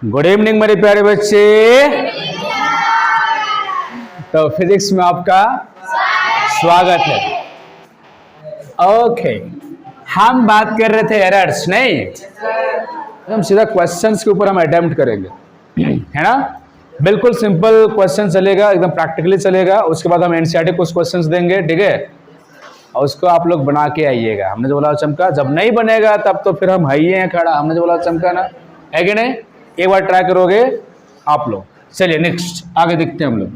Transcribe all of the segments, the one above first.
Good evening मेरे प्यारे बच्चे। तो फिजिक्स में आपका स्वागत है। ओके, हम बात कर रहे थे एरर्स, नहीं हम सीधा क्वेश्चंस के ऊपर हम अटेम्प्ट करेंगे, है ना। बिल्कुल सिंपल क्वेश्चन चलेगा, एकदम प्रैक्टिकली चलेगा। उसके बाद हम एनसीईआरटी कुछ क्वेश्चंस देंगे, ठीक है, और उसको आप लोग बना के आइएगा। हमने जो बोला चमका, जब नहीं बनेगा तब तो फिर हम है हैं खड़ा। हमने जो बोला चमका ना, है कि नहीं। एक बार ट्राई करोगे आप लोग। चलिए नेक्स्ट आगे देखते हैं हम लोग।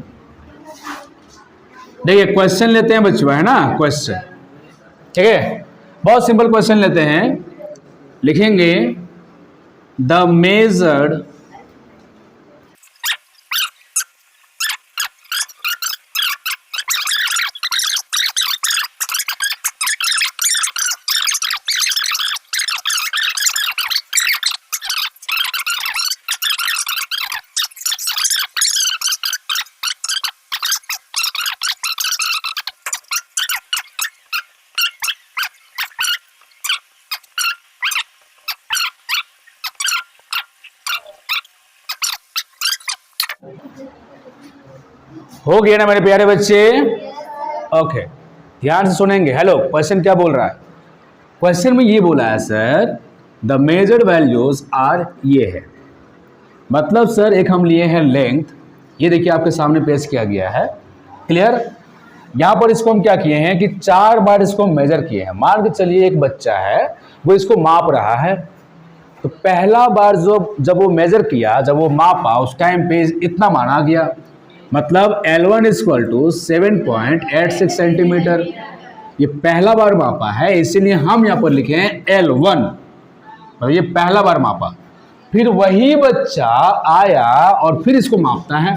देखिए क्वेश्चन लेते हैं बच्चों, है ना। क्वेश्चन ठीक है, बहुत सिंपल क्वेश्चन लेते हैं। लिखेंगे द मेजर्ड हो गया ना मेरे प्यारे बच्चे। ओके, ध्यान से सुनेंगे। हेलो, क्वेश्चन क्या बोल रहा है। क्वेश्चन में ये बोला है sir, the measured values are, ये है मतलब सर एक हम लिए हैं लेंथ, ये देखिए आपके सामने पेश किया गया है, क्लियर। यहाँ पर इसको हम क्या किए हैं कि 4 बार इसको मेजर किए हैं। मान के चलिए एक बच्चा है, वो इसको माप रहा है। तो पहला बार जब वो मेजर किया, जब वो मापा, उस टाइम पे इतना माना गया, मतलब L1 इक्वल टू 7.86 सेंटीमीटर। ये पहला बार मापा है, इसीलिए हम यहाँ पर लिखे हैं L1, तो ये पहला बार मापा। फिर वही बच्चा आया और फिर इसको मापता है,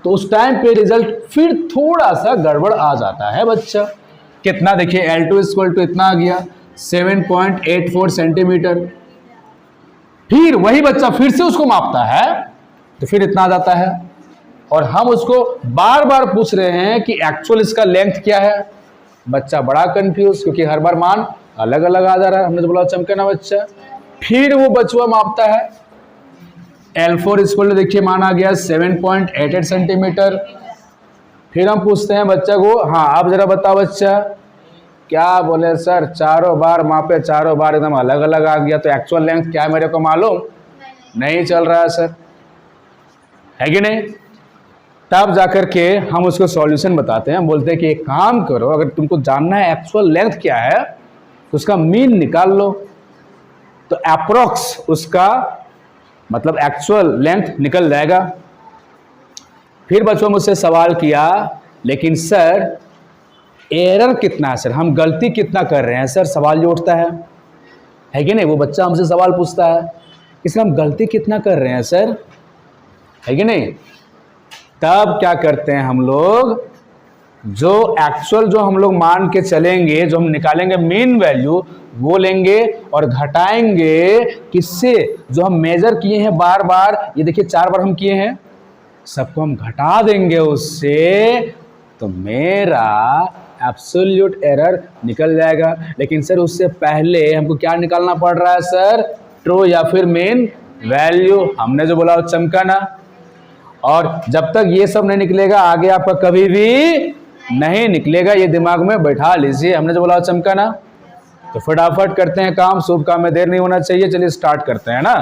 तो उस टाइम पे रिजल्ट फिर थोड़ा सा गड़बड़ आ जाता है बच्चा। कितना देखिए, L2 इक्वल टू इतना आ गया 7.84 सेंटीमीटर। फिर वही बच्चा फिर से उसको मापता है, तो फिर इतना आ जाता है। और हम उसको बार बार पूछ रहे हैं कि एक्चुअल इसका लेंथ क्या है। बच्चा बड़ा कंफ्यूज, क्योंकि हर बार मान अलग अलग आ जा रहा है। हमने तो बोला चमके ना बच्चा। फिर वो बचुआ मापता है, L4 इक्वल टू देखिए मान आ गया 7.88 सेंटीमीटर। फिर हम पूछते हैं बच्चा को, हाँ आप जरा बताओ बच्चा, क्या बोले सर, चारों बार मापे, चारों बार एकदम अलग अलग आ गया, तो एक्चुअल लेंथ क्या है मेरे को मालूम नहीं चल रहा है सर, है कि नहीं। तब जाकर के हम उसको सॉल्यूशन बताते हैं। बोलते हैं कि एक काम करो, अगर तुमको जानना है एक्चुअल लेंथ क्या है, तो उसका मीन निकाल लो, तो अप्रोक्स उसका मतलब एक्चुअल लेंथ निकल जाएगा। फिर बच्चों मुझसे सवाल किया, लेकिन सर एरर कितना है सर, हम गलती कितना कर रहे हैं सर, सवाल जो उठता है कि नहीं। वो बच्चा हमसे सवाल पूछता है, इसमें हम गलती कितना कर रहे हैं सर, है कि नहीं। तब क्या करते हैं हम लोग, जो एक्चुअल जो हम लोग मान के चलेंगे, जो हम निकालेंगे मीन वैल्यू, वो लेंगे और घटाएंगे किससे, जो हम मेजर किए हैं बार बार, ये देखिए 4 बार हम किए हैं, सबको हम घटा देंगे उससे, तो मेरा एब्सोल्यूट एरर निकल जाएगा। लेकिन सर उससे पहले हमको क्या निकालना पड़ रहा है सर, ट्रू या फिर मीन वैल्यू। हमने जो बोला वो चमका ना। और जब तक ये सब नहीं निकलेगा, आगे आपका कभी भी नहीं निकलेगा, ये दिमाग में बैठा लीजिए। हमने जो बोला वो चमका ना। तो फटाफट करते हैं काम, शुभ काम में देर नहीं होना चाहिए। चलिए स्टार्ट करते हैं ना।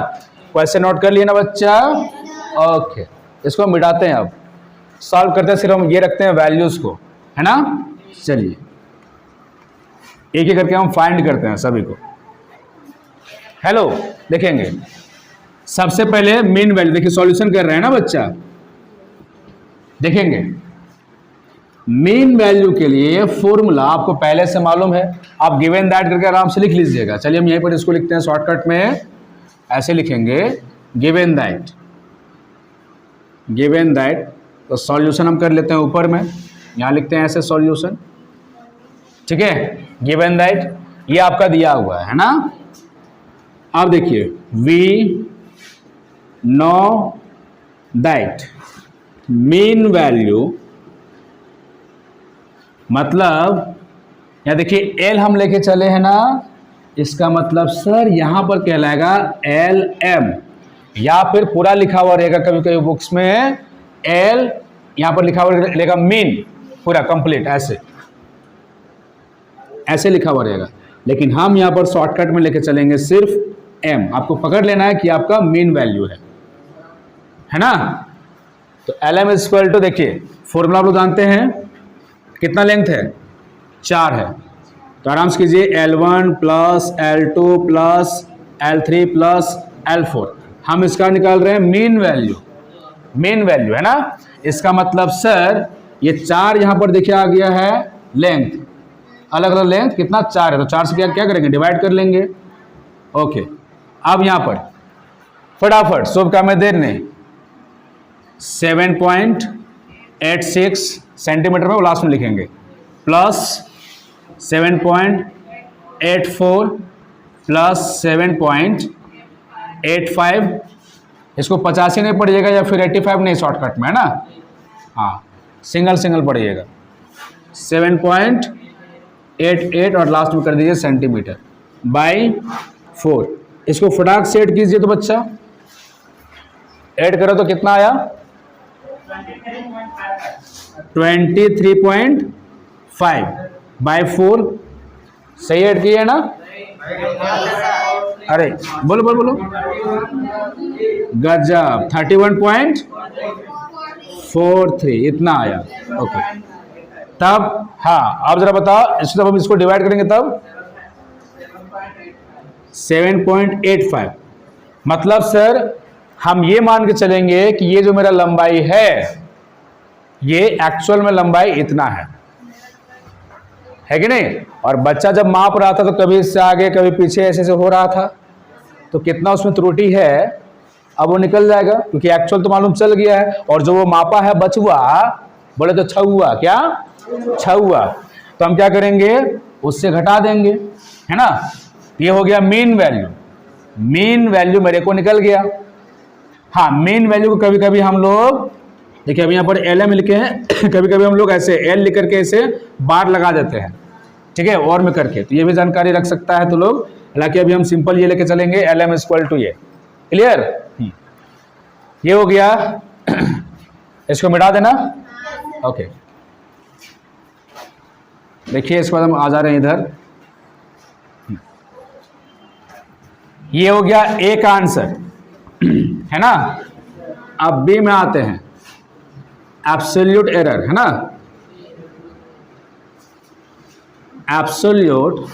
क्वेश्चन नोट कर लिए ना बच्चा। ओके, इसको मिटाते हैं, अब सॉल्व करते हैं। सिर्फ हम ये रखते हैं वैल्यूज को, है ना। चलिए एक एक करके हम फाइंड करते हैं सभी को। हेलो, देखेंगे सबसे पहले मीन वैल्यू, देखिए सॉल्यूशन कर रहे हैं ना बच्चा। देखेंगे मीन वैल्यू के लिए फॉर्मूला आपको पहले से मालूम है, आप गिवन दैट करके आराम से लिख लीजिएगा। चलिए हम यहीं पर इसको लिखते हैं शॉर्टकट में, ऐसे लिखेंगे गिवन दैट। गिवन दैट तो सॉल्यूशन हम कर लेते हैं ऊपर में, यहाँ लिखते हैं ऐसे सॉल्यूशन, ठीक है। गिवन दैट ये आपका दिया हुआ है ना। अब देखिए we know that mean value, मतलब यहाँ देखिए एल हम लेके चले हैं ना, इसका मतलब सर यहाँ पर कहलाएगा LM, या फिर पूरा लिखा हुआ रहेगा कभी कभी बुक्स में L, यहाँ पर लिखा हुआ रहेगा मीन, पूरा कंप्लीट ऐसे लिखा हुआ रहेगा, लेकिन हम यहाँ पर शॉर्टकट में लेके चलेंगे सिर्फ M। आपको पकड़ लेना है कि आपका मीन वैल्यू है ना। तो LM इक्वल टू, देखिए फॉर्मूला आप लोग जानते हैं, कितना लेंथ है, 4 है, तो आराम से कीजिए L1 plus L2 plus L3 plus L4। हम इसका निकाल रहे हैं मीन वैल्यू है ना। इसका मतलब सर ये 4 यहां पर देखिए आ गया है लेंथ, अलग अलग लेंथ कितना 4 है, तो 4 से क्या करेंगे, डिवाइड कर लेंगे। ओके, अब यहां पर फटाफट शुभ काम में देर नहीं, 7.86 सेंटीमीटर में लास्ट में लिखेंगे, प्लस 7.84 प्लस 7.85, इसको 85 नहीं पढ़िएगा या फिर 85 नहीं, शॉर्टकट में है ना, हाँ सिंगल पढ़िएगा, 7.88 और लास्ट में कर दीजिए सेंटीमीटर बाई 4। इसको फटाक से ऐड कीजिए, तो बच्चा ऐड करो तो कितना आया, 23.5 बाई 4, सही ऐड किए ना। अरे बोलो गजब, 31.43 इतना आया। ओके, तब हाँ आप जरा बताओ, इसको हम इसको डिवाइड करेंगे तब 7.85, मतलब सर हम ये मान के चलेंगे कि ये जो मेरा लंबाई है ये एक्चुअल में लंबाई इतना है कि नहीं। और बच्चा जब माप रहा था तो कभी इससे आगे कभी पीछे ऐसे हो रहा था, तो कितना उसमें त्रुटि है अब वो निकल जाएगा, क्योंकि एक्चुअल तो मालूम चल गया है। और जो वो मापा है बचुआ, बोले तो छुआ, क्या छुआ, तो हम क्या करेंगे, उससे घटा देंगे, है ना। ये हो गया मीन वैल्यू मेरे को निकल गया। हाँ, मीन वैल्यू को कभी कभी हम लोग, देखिए अभी यहाँ पर LM लिखे हैं, कभी कभी हम लोग ऐसे L लिख करके ऐसे बार लगा देते हैं, ठीक है, और में करके, तो ये भी जानकारी रख सकता है तो लोग। हालांकि अभी हम सिंपल ये लेके चलेंगे LM इक्वल टू ये, क्लियर। ये हो गया, इसको मिटा देना। ओके, देखिए इसके बाद हम आ जा रहे हैं इधर, ये हो गया A का आंसर, है ना। अब B में आते हैं, एब्सोल्यूट एरर, है ना, एब्सोल्यूट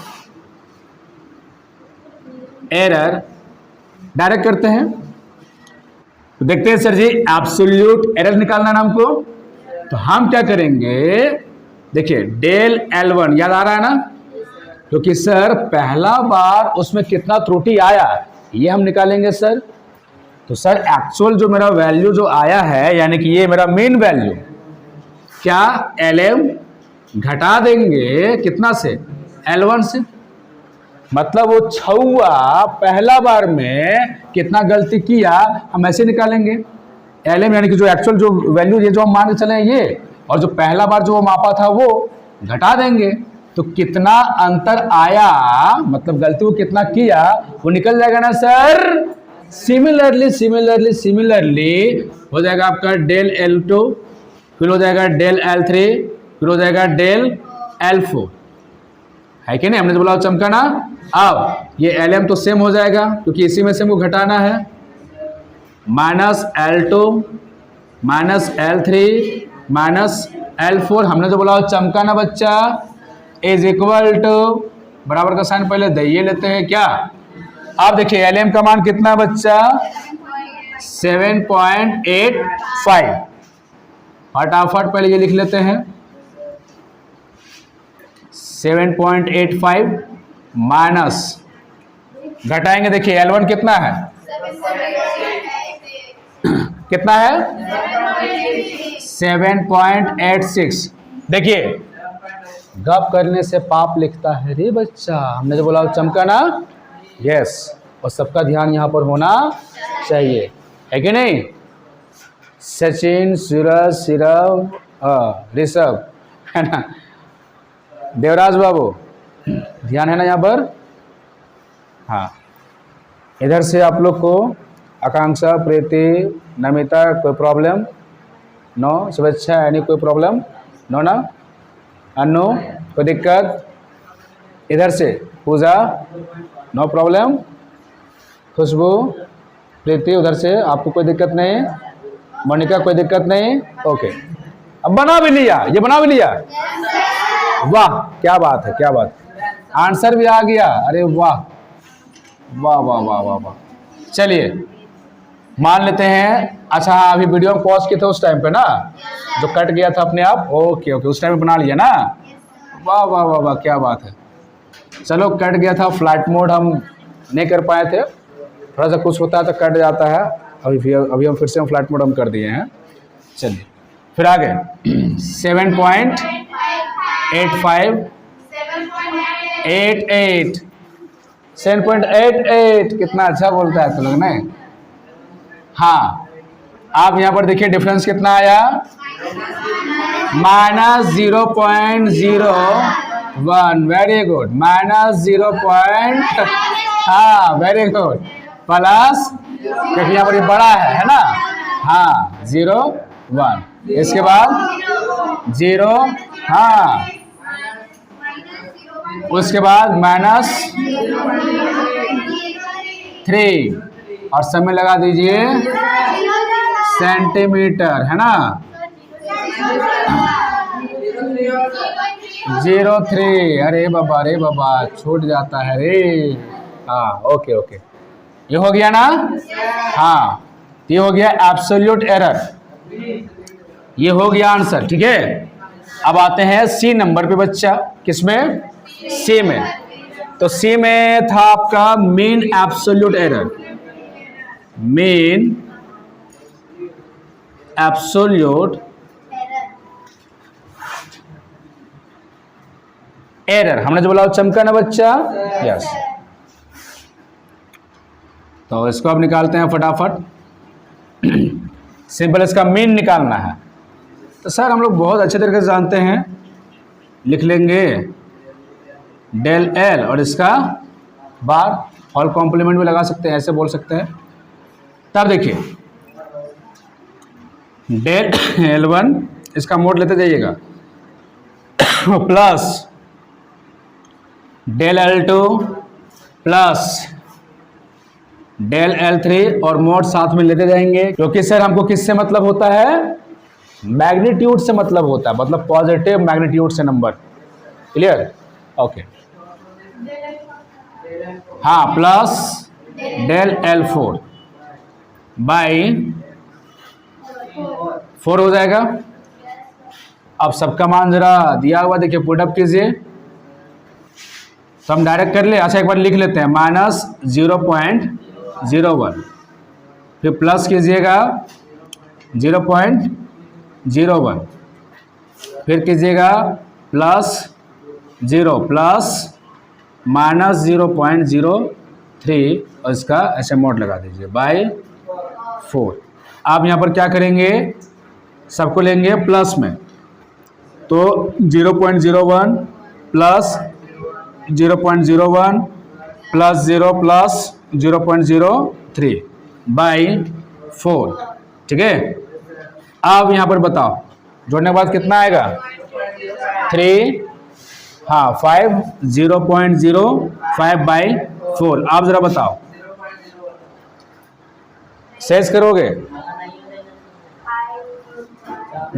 एरर डायरेक्ट करते हैं, तो देखते हैं सर जी एब्सोल्यूट एरर निकालना है हमको, तो हम क्या करेंगे, देखिए डेल L1 याद आ रहा है ना, क्योंकि सर पहला बार उसमें कितना त्रुटि आया ये हम निकालेंगे सर। तो सर एक्चुअल जो मेरा वैल्यू जो आया है, यानी कि ये मेरा मेन वैल्यू, क्या LM घटा देंगे कितना से, L1 से, मतलब वो छुआ पहला बार में कितना गलती किया हम ऐसे निकालेंगे LM, यानी कि जो एक्चुअल जो वैल्यू ये जो हम मान के चले ये, और जो पहला बार जो वो मापा था वो घटा देंगे, तो कितना अंतर आया, मतलब गलती वो कितना किया वो निकल जाएगा ना सर। सिमिलरली हो जाएगा आपका डेल L2, फिर हो जाएगा डेल L3, फिर हो जाएगा डेल L4, है कि नहीं, हमने तो बोला चमकाना। अब ये LM तो सेम हो जाएगा क्योंकि इसी में से हमको घटाना है, minus L2 minus L3 minus L4, हमने तो बोला चमकाना बच्चा, इज इक्वल टू, बराबर का साइन पहले दइए लेते हैं क्या। अब देखिए LM का मान कितना है बच्चा, 7.85, फटाफट पहले ये लिख लेते हैं, 7.85 माइनस, घटाएंगे, देखिए L1 कितना है, कितना है 7.86। देखिए गप करने से पाप लिखता है रे बच्चा, हमने तो बोला चमकाना, यस, और सबका ध्यान यहाँ पर होना चाहिए, है कि नहीं। सचिन, सूरज, सिरव, ऋषभ, है ना, देवराज बाबू, ध्यान है ना यहाँ पर, हाँ, इधर से आप लोग को आकांक्षा, प्रीति, नमिता, कोई प्रॉब्लम? नो। शुभेच्छा, यानी कोई प्रॉब्लम? नो ना? अनु, कोई दिक्कत? इधर से पूजा, नो प्रॉब्लम? खुशबू, प्रीति, उधर से आपको कोई दिक्कत नहीं? मोनिका, कोई दिक्कत नहीं? ओके, अब बना भी लिया, ये बना भी लिया। वाह, क्या बात है, क्या बात, आंसर भी आ गया। अरे वाह वाह वाह वाह वाह वाह। चलिए मान लेते हैं, अच्छा हाँ, अभी वीडियो में पॉज किए थे उस टाइम पे ना, जो कट गया था अपने आप। ओके ओके, उस टाइम पे बना लिया ना। वाह वाह वाह वाह, क्या बात है। चलो, कट गया था, फ्लाइट मोड हम नहीं कर पाए थे, थोड़ा सा कुछ होता है तो कट जाता है। अभी हम फिर से फ्लाइट मोड हम कर दिए हैं। चलिए फिर आगे 7.85 88 7.88, कितना अच्छा बोलता है तो लोग नहीं। हाँ, आप यहाँ पर देखिए डिफरेंस कितना आया, -0.01। Very good, -0. हाँ, वेरी गुड, प्लस, क्योंकि यहाँ पर ये बड़ा है ना। हाँ, 0.1, इसके बाद 0, हाँ, उसके बाद -3 और समय लगा दीजिए सेंटीमीटर, है ना। 0.3, अरे बाबा छूट जाता है रे। हाँ, ओके ओके, ये हो गया ना। हाँ, ये हो गया एब्सोल्यूट एरर, ये हो गया आंसर, ठीक है। अब आते हैं सी नंबर पे बच्चा, किसमें? सी में। तो सी में था आपका mean absolute error, mean absolute error. हमने जो बोला वो चमका ना बच्चा, यस। तो इसको अब निकालते हैं फटाफट। सिंपल इसका मीन निकालना है। तो सर हम लोग बहुत अच्छे तरीके से जानते हैं, लिख लेंगे डेल एल और इसका बार, होल कॉम्प्लीमेंट भी लगा सकते हैं, ऐसे बोल सकते हैं। तब देखिए डेल L1, इसका मोड लेते जाइएगा, plus del L2 plus del L3 और मोड साथ में लेते जाएंगे, क्योंकि सर हमको किससे मतलब होता है? मैग्नीट्यूड से मतलब होता है, मतलब पॉजिटिव मैग्नीट्यूड से नंबर। क्लियर? ओके, हाँ, प्लस डेल L4 बाई 4 हो जाएगा। अब सबका मान जरा दिया हुआ देखिए, पुट अप कीजिए, तो हम डायरेक्ट कर ले। अच्छा, एक बार लिख लेते हैं, -0.01, फिर प्लस कीजिएगा 0.01, फिर कीजिएगा +0 प्लस -0.03 और इसका ऐसे मोड लगा दीजिए बाई 4। आप यहाँ पर क्या करेंगे, सबको लेंगे प्लस में, तो 0.01 प्लस 0.01 प्लस 0 प्लस 0.03 बाई 4, ठीक है। अब यहाँ पर बताओ, जोड़ने के बाद कितना आएगा? 3, हाँ 5, 0.05 बाई 4। आप जरा बताओ, शेष करोगे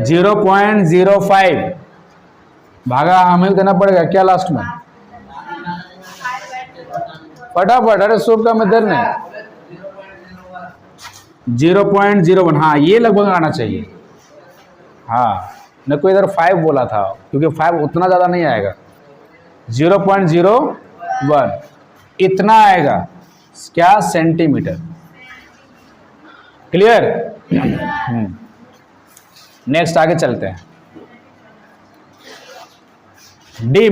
0.05, भागा हमें देना पड़ेगा क्या लास्ट में? फटाफट, अरे सूप का में देर नहीं, 0.01, हाँ ये लगभग आना चाहिए। हाँ, न कोई इधर 5 बोला था, क्योंकि 5 उतना ज़्यादा नहीं आएगा, 0.01 इतना आएगा, क्या? सेंटीमीटर। क्लियर? नेक्स्ट आगे चलते हैं। डी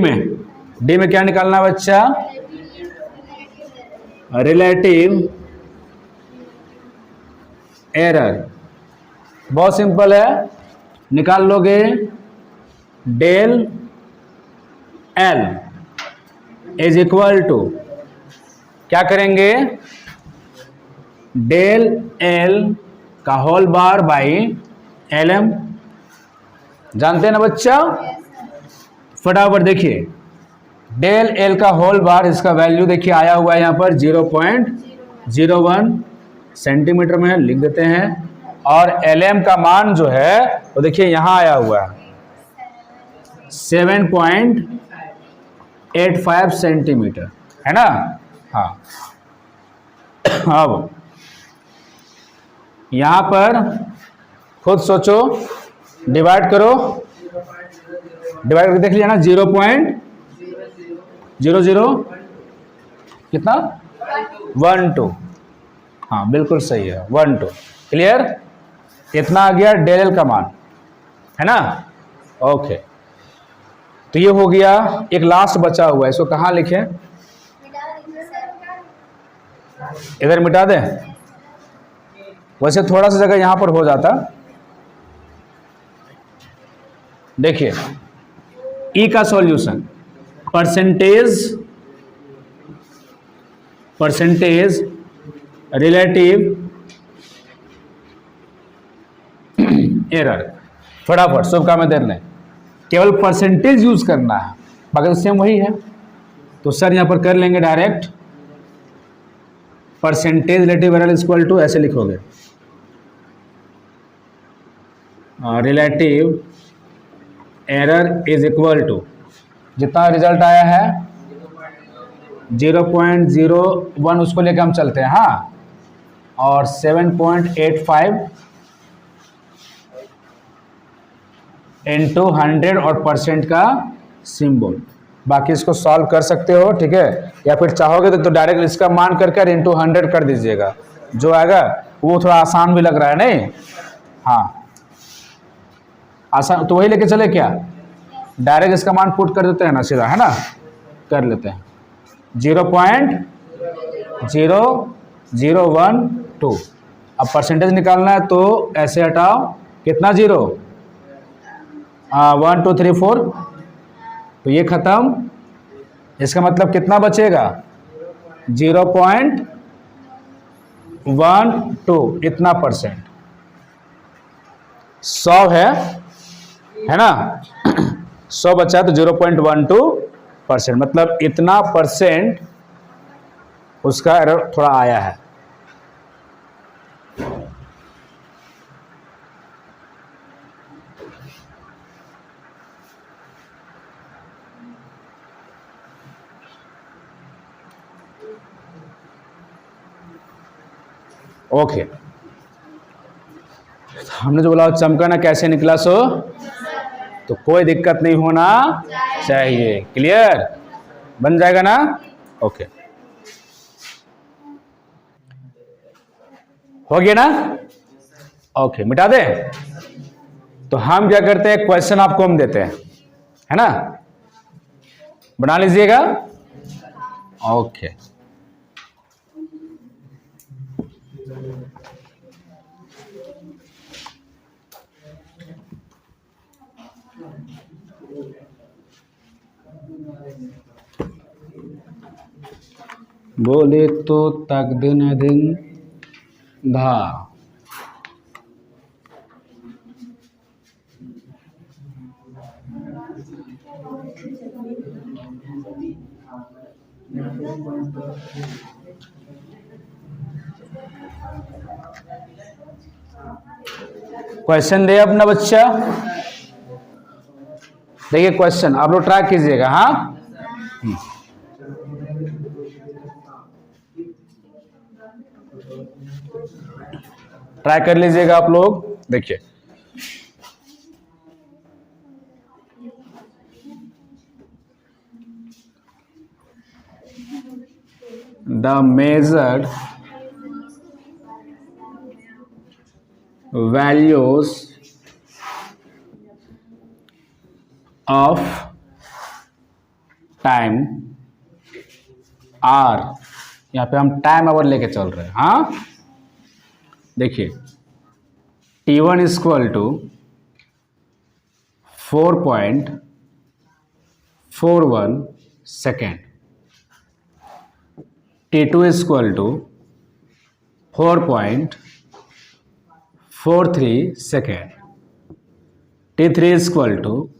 में क्या निकालना बच्चा? Relative error. बहुत सिंपल है, निकाल लोगे del L is equal to क्या करेंगे, डेल एल का whole bar by L M, जानते हैं ना बच्चा। फटाफट देखिए, डेल एल का होल बार, इसका वैल्यू देखिए आया हुआ है यहाँ पर 0.01 सेंटीमीटर में लिख देते हैं, और एल एम का मान जो है वो देखिए यहाँ आया हुआ है 7.85 सेंटीमीटर, है ना। हाँ, अब यहां पर खुद सोचो, डिवाइड करो, डिवाइड करके देख लिया ना, 0.00 कितना 12, हाँ बिल्कुल सही है 12, क्लियर। इतना आ गया डेल एल का मान, है ना। ओके, तो ये हो गया। एक लास्ट बचा हुआ है, इसको कहाँ लिखें, इधर मिटा दें। वैसे थोड़ा सा जगह यहां पर हो जाता। देखिए ई का सॉल्यूशन, परसेंटेज रिलेटिव एरर, फटाफट सब काम में देर लें, केवल परसेंटेज यूज करना है, बाकी तो सेम वही है। तो सर यहां पर कर लेंगे direct, percentage relative error equal to, ऐसे लिखोगे relative error is equal to, जितना रिजल्ट आया है 0.01 उसको लेकर हम चलते हैं, हाँ, और 7.85 इंटू 100 और परसेंट का सिंबल। बाकी इसको सॉल्व कर सकते हो, ठीक है, या फिर चाहोगे तो डायरेक्ट इसका मान करके इंटू 100 कर दीजिएगा, जो आएगा वो थोड़ा आसान भी लग रहा है, नहीं, हाँ आसान, तो वही लेके चले क्या, डायरेक्ट इसका मान पुट कर देते हैं ना सीधा, है ना, कर लेते हैं 0.0012। अब परसेंटेज निकालना है तो ऐसे हटाओ, कितना 0, 1 2 3 4, तो ये खत्म, इसका मतलब कितना बचेगा 0.12, इतना परसेंट 100 है ना 100 बचा तो 0.12%, मतलब इतना परसेंट उसका एरर थोड़ा आया है। ओके, हमने जो बोला चमकाना कैसे निकला सो, तो कोई दिक्कत नहीं होना चाहिए, क्लियर, बन जाएगा ना। ओके, हो गया ना। ओके, मिटा दे। तो हम क्या करते हैं, क्वेश्चन आपको हम देते हैं, है ना, बना लीजिएगा। ओके, बोले तो तक दिन धा, क्वेश्चन दे अपना बच्चा, देखिए क्वेश्चन आप लोग ट्रैक कीजिएगा, हाँ ट्राई कर लीजिएगा आप लोग। देखिए the measured values of time are, यहां पे हम टाइम आवर लेके चल रहे हैं, हाँ देखिए T1 equal to 4.41 second, T2 is equal to 4.43 second. T3 is equal to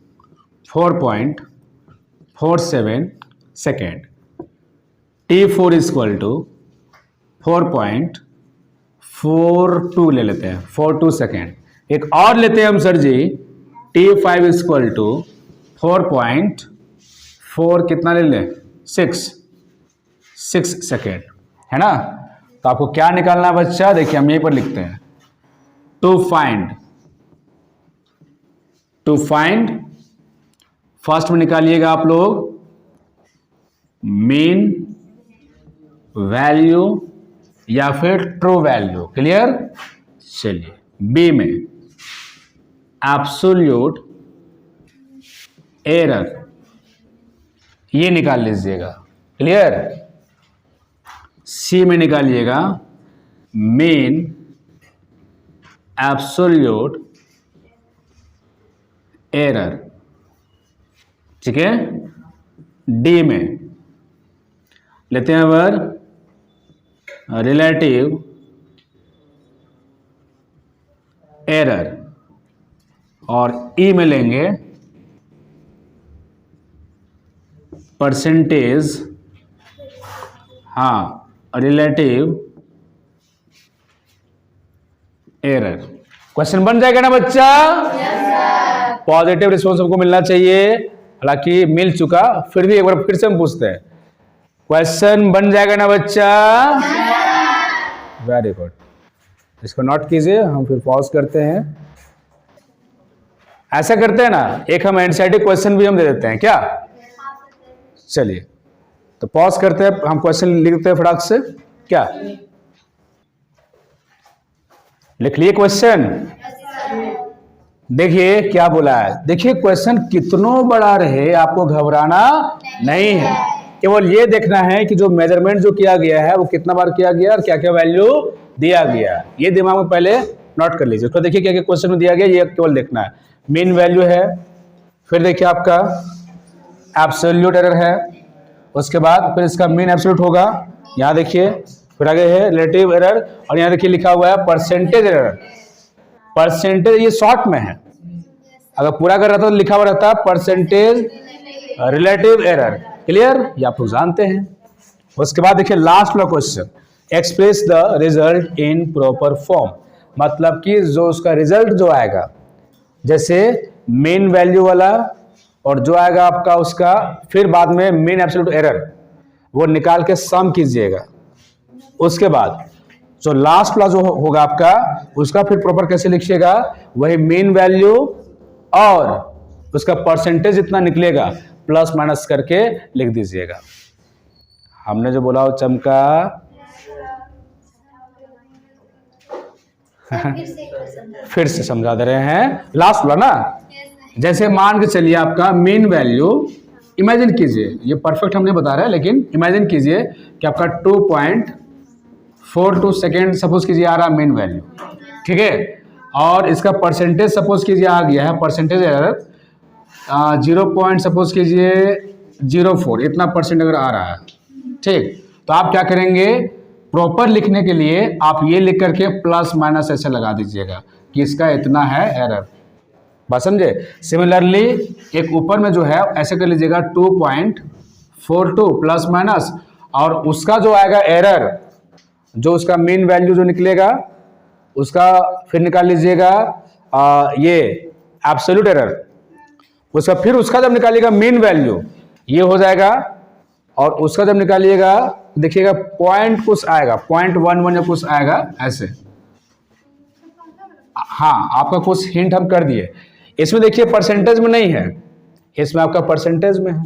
4.47 second. T4 is equal to 4.42 ले लेते हैं, 42 सेकेंड. एक और लेते हैं हम sir ji, T5 is equal to 4.4 कितना ले लें, 6 सेकेंड, है ना. तो आपको क्या निकालना है बच्चा, देखिए हम यहीं पर लिखते हैं, टू फाइंड फर्स्ट में निकालिएगा आप लोग मीन वैल्यू या फिर ट्रू वैल्यू. क्लियर. चलिए बी में एब्सोल्यूट एरर ये निकाल लीजिएगा. क्लियर. सी में निकालिएगा मीन एब्सोल्यूट एरर. ठीक है. डी में लेते हैं अगर रिलेटिव एरर और ई में लेंगे परसेंटेज, हाँ रिलेटिव एरर. क्वेश्चन बन जाएगा ना बच्चा. पॉजिटिव रिस्पॉन्स हमको मिलना चाहिए, हालांकि मिल चुका, फिर भी एक बार फिर से हम पूछते हैं. क्वेश्चन बन जाएगा ना बच्चा. Very good. इसको नोट कीजिए, हम फिर पॉज करते हैं. ऐसा करते हैं ना, एक हम एनसीईआरटी क्वेश्चन भी हम दे देते हैं क्या. चलिए तो पॉज करते हैं, हम क्वेश्चन लिखते हैं फटाक से. क्या लिख लिए क्वेश्चन. देखिए क्या बोला है. देखिए क्वेश्चन कितनों बड़ा रहे आपको घबराना नहीं है, केवल ये देखना है कि जो मेजरमेंट जो किया गया है वो कितना बार किया गया और क्या क्या वैल्यू दिया गया. ये दिमाग में पहले नोट कर लीजिए. तो देखिए क्या क्या क्वेश्चन में दिया गया, ये केवल देखना है. मीन वैल्यू है, फिर देखिए आपका एब्सोल्यूट एरर है, उसके बाद फिर इसका मीन एब्सोल्यूट होगा. यहाँ देखिए फिर आगे है रिलेटिव एरर, और यहाँ देखिए लिखा हुआ है परसेंटेज एरर. परसेंटेज ये शॉर्ट में है, अगर पूरा कर रहा था तो लिखा हुआ रहता परसेंटेज रिलेटिव एरर. क्लियर. ये आप लोग जानते हैं. उसके बाद देखिए लास्ट वाला question, express the result in proper form. मतलब कि जो उसका रिजल्ट जो आएगा, जैसे मेन वैल्यू वाला और जो आएगा आपका उसका फिर बाद में मेन एब्सोल्यूट एरर, वो निकाल के सम कीजिएगा. उसके बाद जो लास्ट वाला जो होगा आपका, उसका फिर प्रॉपर कैसे लिखिएगा, वही मेन वैल्यू और उसका परसेंटेज जितना निकलेगा प्लस माइनस करके लिख दीजिएगा. हमने जो बोला वो चमका. फिर से समझा दे रहे हैं. लास्ट वाला ना, जैसे मान के चलिए आपका मेन वैल्यू, इमेजिन कीजिए, ये परफेक्ट हम नहीं बता रहे हैं, लेकिन इमेजिन कीजिए कि आपका 2.42 सेकेंड सपोज कीजिए आ रहा मेन वैल्यू. ठीक है. और इसका परसेंटेज सपोज कीजिए आ गया है, परसेंटेज एरर 0. सपोज कीजिए 04, इतना परसेंट अगर आ रहा है. ठीक. तो आप क्या करेंगे, प्रॉपर लिखने के लिए आप ये लिख करके प्लस माइनस ऐसे लगा दीजिएगा कि इसका इतना है एरर. बात समझे. सिमिलरली एक ऊपर में जो है ऐसे कर लीजिएगा 2.42 प्लस माइनस, और उसका जो आएगा एरर, जो उसका मेन वैल्यू जो निकलेगा उसका फिर निकाल लीजिएगा ये एब्सोल्यूट एरर. उसका फिर उसका जब निकालिएगा मेन वैल्यू ये हो जाएगा, और उसका जब निकालिएगा देखिएगा पॉइंट कुछ आएगा, 0.11 या कुछ आएगा ऐसे. हाँ आपका कुछ हिंट हम कर दिए. इसमें देखिए परसेंटेज में नहीं है, इसमें आपका परसेंटेज में है.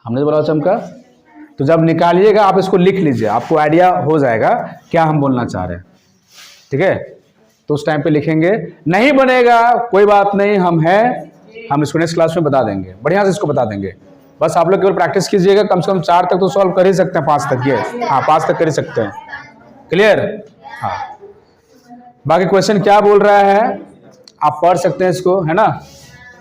हमने बोला चमका. तो जब निकालिएगा आप इसको लिख लीजिए, आपको आइडिया हो जाएगा क्या हम बोलना चाह रहे हैं. ठीक है. तो उस टाइम पे लिखेंगे. नहीं बनेगा कोई बात नहीं, हम हैं, हम इसको नेक्स्ट क्लास में बता देंगे, बढ़िया से इसको बता देंगे. बस आप लोग केवल प्रैक्टिस कीजिएगा. कम से कम 4 तक तो सॉल्व कर ही सकते हैं, 5 तक. ये हाँ 5 तक कर ही सकते हैं. क्लियर. हाँ बाकी क्वेश्चन क्या बोल रहा है आप पढ़ सकते हैं इसको, है ना.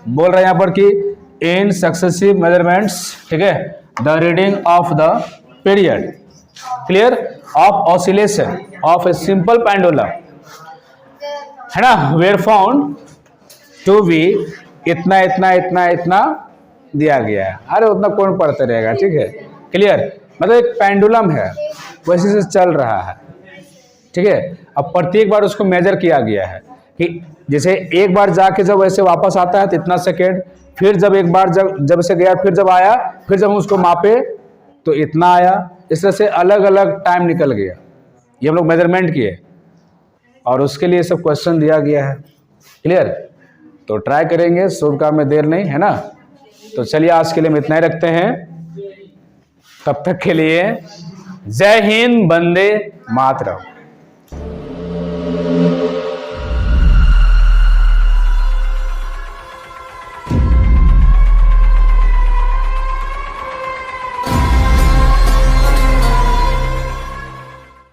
बोल रहे हैं यहाँ पर कि इन सक्सेसिव मेजरमेंट्स, ठीक है, the reading of the period, clear, of oscillation of a simple pendulum, है ना, वेयर फाउंड टू बी इतना इतना इतना इतना दिया गया है। अरे उतना कौन पढ़ते रहेगा, ठीक है, क्लियर। मतलब एक पेंडुलम है, वैसे से चल रहा है, ठीक है। अब प्रत्येक बार उसको मेजर किया गया है कि जैसे एक बार जाके जब वैसे वापस आता है तो इतना सेकेंड, फिर जब एक बार जब से गया फिर जब आया, फिर जब हम उसको मापे तो इतना आया। इस तरह से अलग अलग टाइम निकल गया, ये हम लोग मेजरमेंट किए और उसके लिए सब क्वेश्चन दिया गया है, क्लियर। तो ट्राई करेंगे, शुभ काम में देर नहीं, है ना। तो चलिए आज के लिए हम इतना ही रखते हैं, तब तक के लिए जय हिंद, वंदे मातरम।